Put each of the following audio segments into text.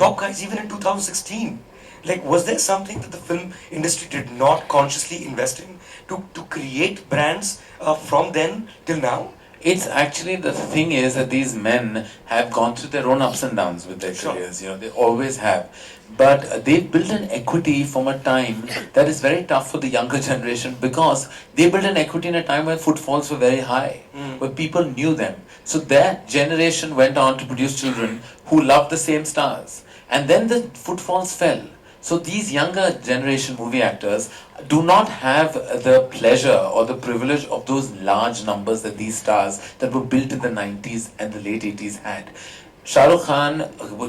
top guys even in 2016. Like, was there something that the film industry did not consciously invest in to create brands from then till now? It's actually, the thing is that these men have gone through their own ups and downs with their Sure. careers, they always have. But they've built an equity from a time that is very tough for the younger generation, because they built an equity in a time when footfalls were very high, where people knew them. So their generation went on to produce children who loved the same stars. And then the footfalls fell. So these younger generation movie actors do not have the pleasure or the privilege of those large numbers that these stars that were built in the 90s and the late 80s had. Shah Rukh Khan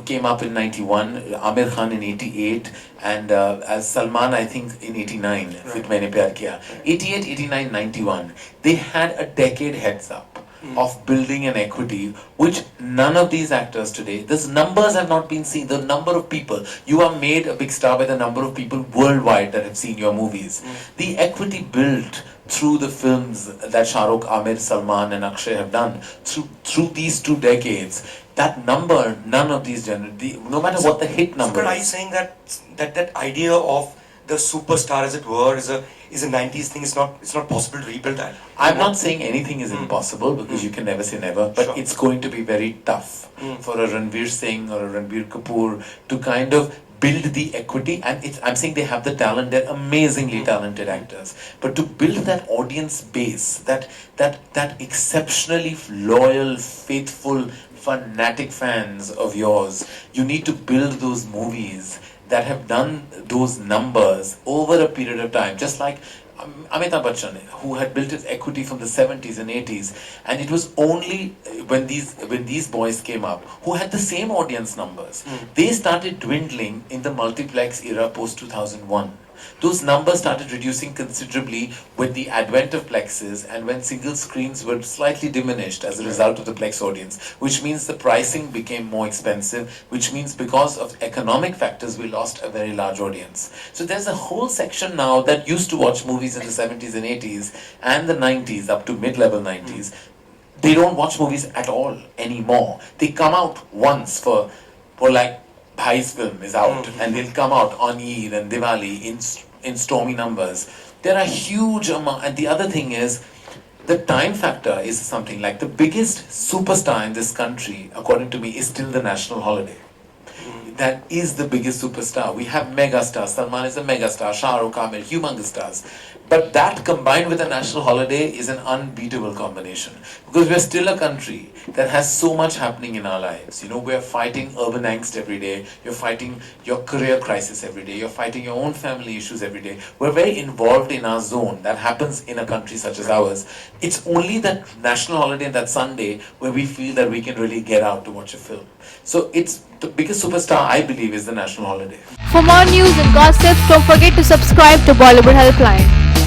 came up in 91, Amir Khan in 88, and as Salman, I think, in 89, with Maine Pyar Kiya. 88, 89, 91. They had a decade heads up of building an equity, which none of these actors today, these numbers have not been seen. The number of people, you are made a big star by the number of people worldwide that have seen your movies. The equity built through the films that Shah Rukh, Amir, Salman and Akshay have done through these 2 decades, that number, none of these no matter what the hit number But are you saying that idea of the superstar, as it were, is a 90s thing? It's not possible to rebuild that. I'm not saying anything is impossible, because you can never say never, but Sure. it's going to be very tough for a Ranveer Singh or a Ranbir Kapoor to kind of build the equity. And I'm saying they have the talent, they're amazingly talented actors, but to build that audience base, that exceptionally loyal, faithful, fanatic fans of yours, you need to build those movies that have done those numbers over a period of time. Just like Amitabh Bachchan, who had built his equity from the 70s and 80s, and it was only when these boys came up, who had the same audience numbers, they started dwindling in the multiplex era post 2001. Those numbers started reducing considerably with the advent of plexes, and when single screens were slightly diminished as a result of the plex audience, which means the pricing became more expensive, which means because of economic factors we lost a very large audience. So there's a whole section now that used to watch movies in the 70s and 80s and the 90s up to mid-level 90s. They don't watch movies at all anymore. They come out once for like Bhai's film is out, and they'll come out on Eid and Diwali in stormy numbers. There are huge amount, and the other thing is, the time factor is something like the biggest superstar in this country, according to me, is still the national holiday. That is the biggest superstar. We have mega stars. Salman is a mega star. Shah Rukh, Amir, humongous stars. But that combined with a national holiday is an unbeatable combination. Because we're still a country that has so much happening in our lives. We're fighting urban angst every day. You're fighting your career crisis every day. You're fighting your own family issues every day. We're very involved in our zone. That happens in a country such as ours. It's only that national holiday and that Sunday where we feel that we can really get out to watch a film. So it's the biggest superstar, I believe, is the national holiday. For more news and gossips, don't forget to subscribe to Bollywood Helpline.